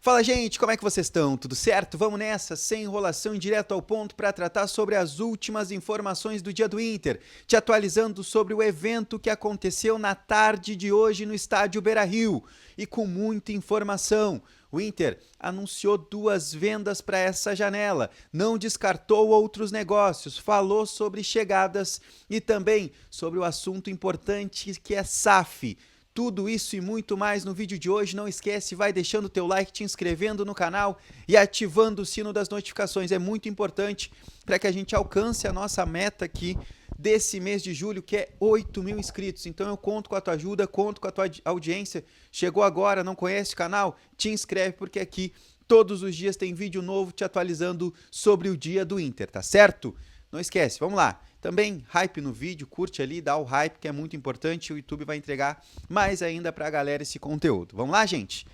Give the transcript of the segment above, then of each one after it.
Fala, gente, como é que vocês estão? Tudo certo? Vamos nessa, sem enrolação e direto ao ponto para tratar sobre as últimas informações do dia do Inter, te atualizando sobre o evento que aconteceu na tarde de hoje no estádio Beira-Rio. E com muita informação, o Inter anunciou 2 vendas para essa janela, não descartou outros negócios, falou sobre chegadas e também sobre o assunto importante que é SAF. Tudo isso e muito mais no vídeo de hoje. Não esquece, vai deixando o teu like, te inscrevendo no canal e ativando o sino das notificações. É muito importante para que a gente alcance a nossa meta aqui desse mês de julho, que é 8.000 inscritos. Então eu conto com a tua ajuda, conto com a tua audiência. Chegou agora, não conhece o canal? Te inscreve, porque aqui todos os dias tem vídeo novo te atualizando sobre o dia do Inter, tá certo? Não esquece, vamos lá. Também hype no vídeo, curte ali, dá o hype, que é muito importante. O YouTube vai entregar mais ainda pra galera esse conteúdo. Vamos lá, gente?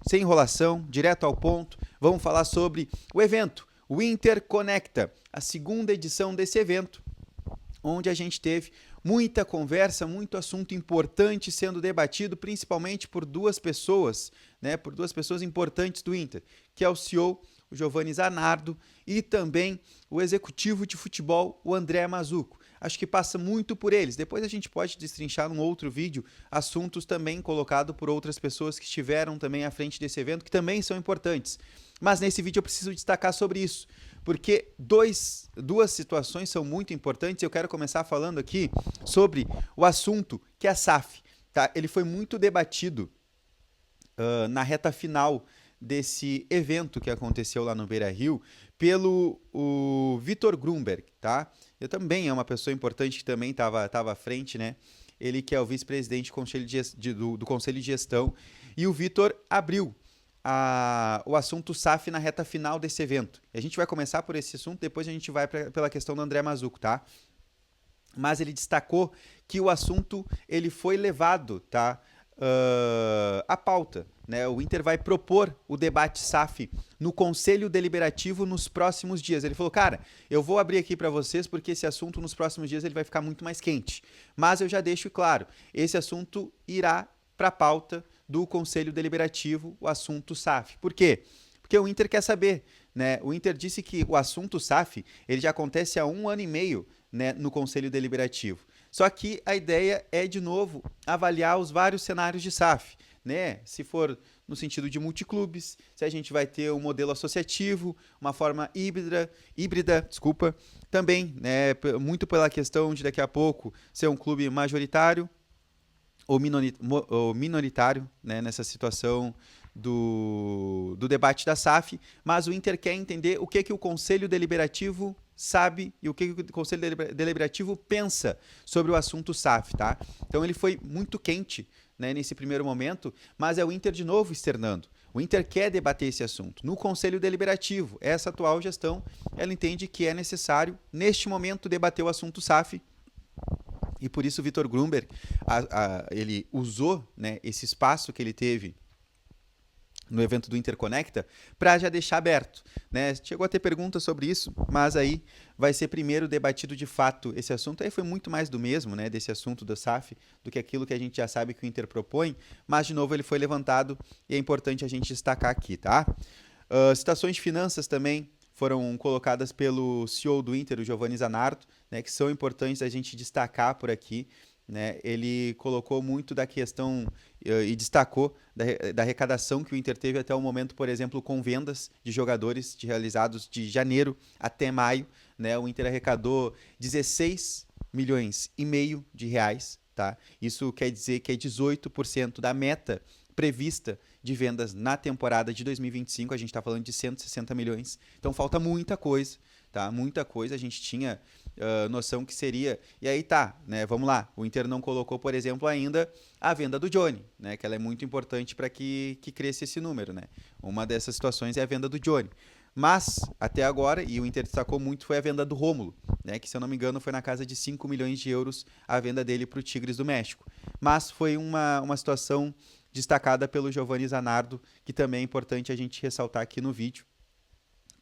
Sem enrolação, direto ao ponto. Vamos falar sobre o evento, o Inter Conecta, a 2ª edição desse evento, onde a gente teve muita conversa, muito assunto importante sendo debatido, principalmente por 2 pessoas, né? Por 2 pessoas importantes do Inter, que é o CEO, o Giovani Zanardo, e também o executivo de futebol, o André Mazzucco. Acho que passa muito por eles. Depois a gente pode destrinchar num outro vídeo assuntos também colocados por outras pessoas que estiveram também à frente desse evento, que também são importantes. Mas nesse vídeo eu preciso destacar sobre isso, porque duas situações são muito importantes. Eu quero começar falando aqui sobre o assunto que é a SAF. Tá? Ele foi muito debatido na reta final desse evento que aconteceu lá no Beira-Rio pelo Vitor Grunberg, tá? Eu também é uma pessoa importante que também estava à frente, né? Ele que é o vice-presidente do Conselho de Gestão, e o Vitor abriu o assunto SAF na reta final desse evento. E a gente vai começar por esse assunto, depois a gente vai pela questão do André Mazzucco, tá? Mas ele destacou que o assunto ele foi levado, tá? A pauta, né? O Inter vai propor o debate SAF no Conselho Deliberativo nos próximos dias. Ele falou, cara, eu vou abrir aqui para vocês porque esse assunto nos próximos dias ele vai ficar muito mais quente. Mas eu já deixo claro, esse assunto irá para a pauta do Conselho Deliberativo, o assunto SAF. Por quê? Porque o Inter quer saber, né? O Inter disse que o assunto SAF ele já acontece há 1 ano e meio, né, no Conselho Deliberativo. Só que a ideia é, de novo, avaliar os vários cenários de SAF, né? Se for no sentido de multiclubes, se a gente vai ter um modelo associativo, uma forma híbrida, também, né, muito pela questão de daqui a pouco ser um clube majoritário ou minoritário, né, nessa situação do debate da SAF, mas o Inter quer entender o que o Conselho Deliberativo sabe e o que o Conselho Deliberativo pensa sobre o assunto SAF, tá? Então ele foi muito quente, né, nesse primeiro momento, mas é o Inter de novo externando. O Inter quer debater esse assunto no Conselho Deliberativo. Essa atual gestão, ela entende que é necessário, neste momento, debater o assunto SAF. E por isso o Vitor Grunberg, ele usou, né, esse espaço que ele teve no evento do Inter Conecta, para já deixar aberto, né? Chegou a ter perguntas sobre isso, mas aí vai ser primeiro debatido de fato esse assunto. Aí foi muito mais do mesmo, né, desse assunto do SAF, do que aquilo que a gente já sabe que o Inter propõe, mas de novo ele foi levantado e é importante a gente destacar aqui, tá? Citações de finanças também foram colocadas pelo CEO do Inter, o Giovani Zanardo, né, que são importantes a gente destacar por aqui, né? Ele colocou muito da questão e destacou da arrecadação que o Inter teve até o momento, por exemplo, com vendas de jogadores realizados de janeiro até maio, né? O Inter arrecadou 16,5 milhões de reais, tá? Isso quer dizer que é 18% da meta prevista de vendas na temporada de 2025, a gente está falando de 160 milhões, então falta muita coisa, tá? Muita coisa, a gente tinha noção que seria, e aí tá, né? Vamos lá, o Inter não colocou, por exemplo, ainda a venda do Johnny, né? Que ela é muito importante para que cresça esse número, né? Uma dessas situações é a venda do Johnny. Mas, até agora, e o Inter destacou muito, foi a venda do Rômulo, né, que, se eu não me engano, foi na casa de 5 milhões de euros a venda dele para o Tigres do México. Mas foi uma situação destacada pelo Giovani Zanardo, que também é importante a gente ressaltar aqui no vídeo,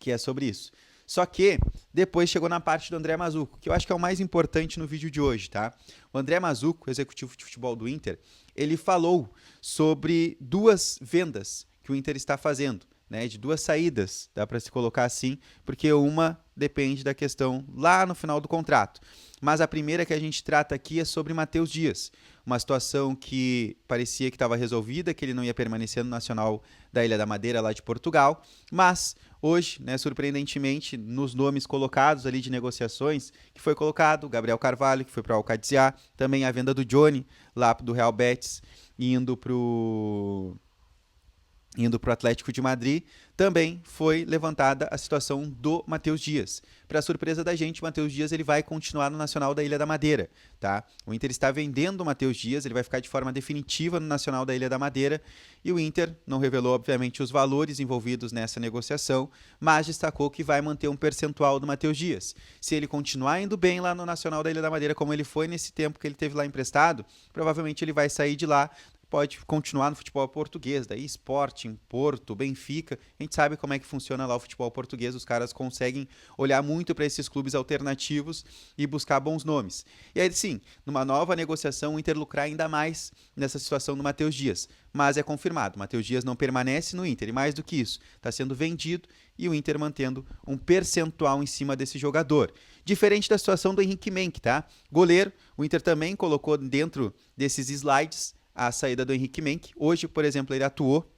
que é sobre isso. Só que depois chegou na parte do André Mazzucco, que eu acho que é o mais importante no vídeo de hoje, tá? O André Mazzucco, executivo de futebol do Inter, ele falou sobre 2 vendas que o Inter está fazendo, né, de duas saídas, dá para se colocar assim, porque uma depende da questão lá no final do contrato. Mas a primeira que a gente trata aqui é sobre Matheus Dias, uma situação que parecia que estava resolvida, que ele não ia permanecer no Nacional da Ilha da Madeira, lá de Portugal, mas hoje, né, surpreendentemente, nos nomes colocados ali de negociações, que foi colocado o Gabriel Carvalho, que foi para o Alcadziá, também a venda do Johnny, lá do Real Betis, indo para o Atlético de Madrid, também foi levantada a situação do Matheus Dias. Para surpresa da gente, o Matheus Dias ele vai continuar no Nacional da Ilha da Madeira. Tá? O Inter está vendendo o Matheus Dias, ele vai ficar de forma definitiva no Nacional da Ilha da Madeira, e o Inter não revelou, obviamente, os valores envolvidos nessa negociação, mas destacou que vai manter um percentual do Matheus Dias. Se ele continuar indo bem lá no Nacional da Ilha da Madeira, como ele foi nesse tempo que ele teve lá emprestado, provavelmente ele vai sair de lá, pode continuar no futebol português, daí Sporting, Porto, Benfica, a gente sabe como é que funciona lá o futebol português, os caras conseguem olhar muito para esses clubes alternativos e buscar bons nomes. E aí sim, numa nova negociação, o Inter lucrar ainda mais nessa situação do Matheus Dias, mas é confirmado, o Matheus Dias não permanece no Inter, e mais do que isso, está sendo vendido e o Inter mantendo um percentual em cima desse jogador. Diferente da situação do Henrique Menck, tá? Goleiro, o Inter também colocou dentro desses slides a saída do Henrique Menck. Hoje, por exemplo, ele atuou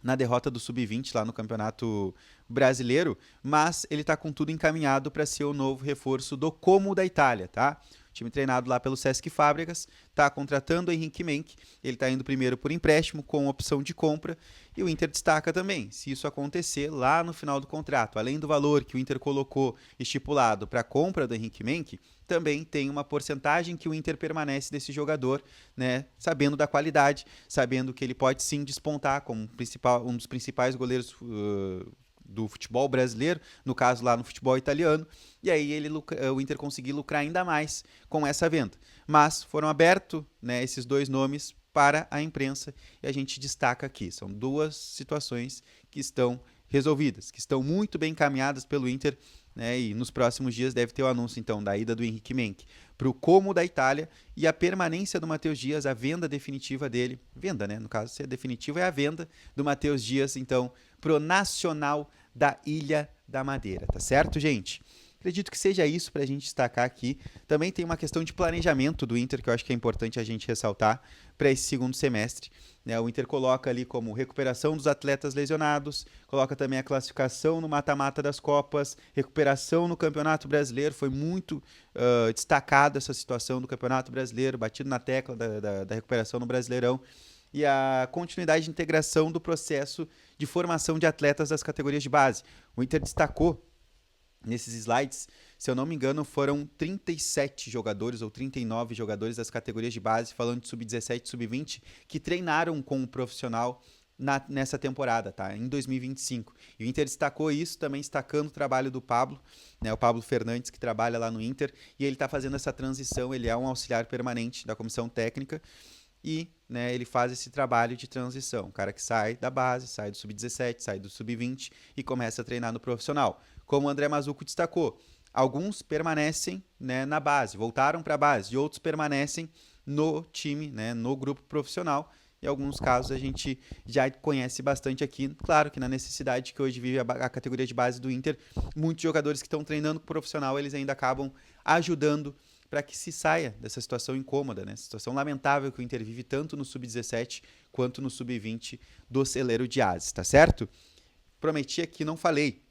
na derrota do Sub-20 lá no Campeonato Brasileiro, mas ele está com tudo encaminhado para ser o novo reforço do Como da Itália, tá? O time treinado lá pelo Cesc Fábregas está contratando o Henrique Menck, ele está indo primeiro por empréstimo com opção de compra, e o Inter destaca também, se isso acontecer lá no final do contrato, além do valor que o Inter colocou estipulado para a compra do Henrique Menck, também tem uma porcentagem que o Inter permanece desse jogador, né, sabendo da qualidade, sabendo que ele pode sim despontar como um dos principais goleiros do futebol brasileiro, no caso lá no futebol italiano, e aí o Inter conseguir lucrar ainda mais com essa venda. Mas foram abertos, né, esses dois nomes para a imprensa e a gente destaca aqui. São duas situações que estão resolvidas, que estão muito bem encaminhadas pelo Inter, né, e nos próximos dias deve ter o anúncio então da ida do Henrique Menck para o Como da Itália e a permanência do Matheus Dias, a venda definitiva dele, venda, né, no caso se é definitiva é a venda do Matheus Dias então pro Nacional da Ilha da Madeira, tá certo, gente? Acredito que seja isso para a gente destacar aqui. Também tem uma questão de planejamento do Inter, que eu acho que é importante a gente ressaltar para esse segundo semestre. Né? O Inter coloca ali como recuperação dos atletas lesionados, coloca também a classificação no mata-mata das Copas, recuperação no Campeonato Brasileiro. Foi muito destacada essa situação do Campeonato Brasileiro, batido na tecla da recuperação no Brasileirão. E a continuidade de integração do processo de formação de atletas das categorias de base. O Inter destacou nesses slides, se eu não me engano, foram 37 jogadores ou 39 jogadores das categorias de base, falando de sub-17 e sub-20, que treinaram com o profissional nessa temporada, tá? Em 2025. E o Inter destacou isso, também destacando o trabalho do Pablo, né? O Pablo Fernandes, que trabalha lá no Inter, e ele está fazendo essa transição, ele é um auxiliar permanente da comissão técnica, e né, ele faz esse trabalho de transição. O cara que sai da base, sai do sub-17, sai do sub-20 e começa a treinar no profissional. Como o André Mazzucco destacou, alguns permanecem, né, na base, voltaram para a base, e outros permanecem no time, né, no grupo profissional. Em alguns casos a gente já conhece bastante aqui. Claro que na necessidade que hoje vive a categoria de base do Inter, muitos jogadores que estão treinando com o profissional, eles ainda acabam ajudando para que se saia dessa situação incômoda, né? Situação lamentável que o Inter vive tanto no sub-17 quanto no sub-20 do celeiro de Ases, tá certo? Prometi aqui, não falei.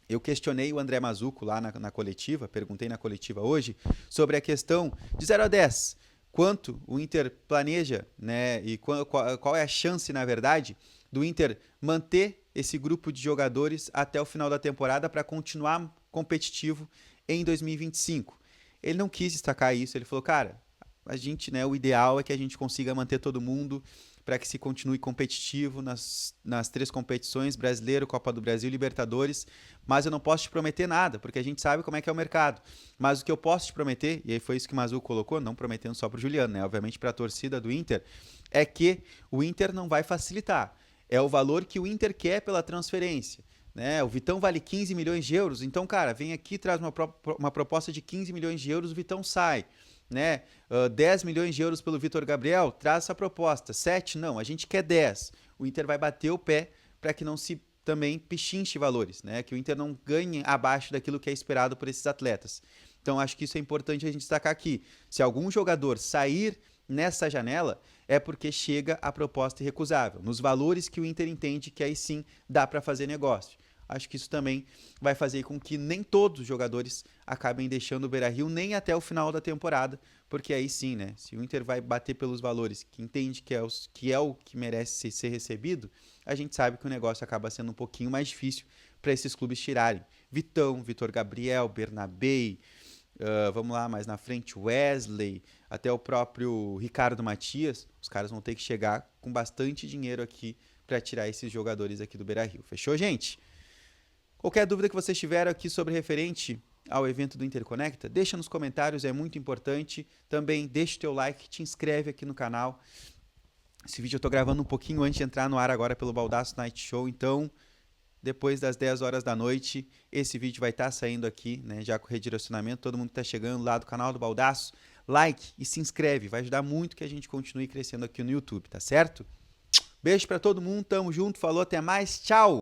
Eu questionei o André Mazzucco lá na coletiva, perguntei na coletiva hoje, sobre a questão de 0 a 10. Quanto o Inter planeja, né, e qual é a chance, na verdade, do Inter manter esse grupo de jogadores até o final da temporada para continuar competitivo em 2025. Ele não quis destacar isso, ele falou, cara, a gente, né, o ideal é que a gente consiga manter todo mundo para que se continue competitivo nas 3 competições, Brasileiro, Copa do Brasil, Libertadores, mas eu não posso te prometer nada, porque a gente sabe como é que é o mercado. Mas o que eu posso te prometer, e aí foi isso que o Mazzucco colocou, não prometendo só para o Juliano, né, obviamente para a torcida do Inter, é que o Inter não vai facilitar. É o valor que o Inter quer pela transferência. Né? O Vitão vale 15 milhões de euros, então, cara, vem aqui, traz uma proposta de 15 milhões de euros, o Vitão sai. Né? 10 milhões de euros pelo Vitor Gabriel, traz essa proposta. 7, não, a gente quer 10. O Inter vai bater o pé para que não se também pechinche valores, né? Que o Inter não ganhe abaixo daquilo que é esperado por esses atletas. Então acho que isso é importante a gente destacar aqui. Se algum jogador sair nessa janela, é porque chega a proposta irrecusável, nos valores que o Inter entende que aí sim dá para fazer negócio. Acho que isso também vai fazer com que nem todos os jogadores acabem deixando o Beira-Rio nem até o final da temporada, porque aí sim, né? Se o Inter vai bater pelos valores que entende que é o que merece ser recebido, a gente sabe que o negócio acaba sendo um pouquinho mais difícil para esses clubes tirarem. Vitão, Vitor Gabriel, Bernabei, vamos lá, mais na frente, Wesley, até o próprio Ricardo Matias, os caras vão ter que chegar com bastante dinheiro aqui para tirar esses jogadores aqui do Beira-Rio. Fechou, gente? Qualquer dúvida que vocês tiveram aqui sobre referente ao evento do Interconecta, deixa nos comentários, é muito importante. Também deixa o teu like, te inscreve aqui no canal. Esse vídeo eu tô gravando um pouquinho antes de entrar no ar agora pelo Baldaço Night Show, então depois das 10 horas da noite, esse vídeo vai estar saindo aqui, né, já com redirecionamento, todo mundo que tá chegando lá do canal do Baldaço, like e se inscreve, vai ajudar muito que a gente continue crescendo aqui no YouTube, tá certo? Beijo pra todo mundo, tamo junto, falou, até mais, tchau!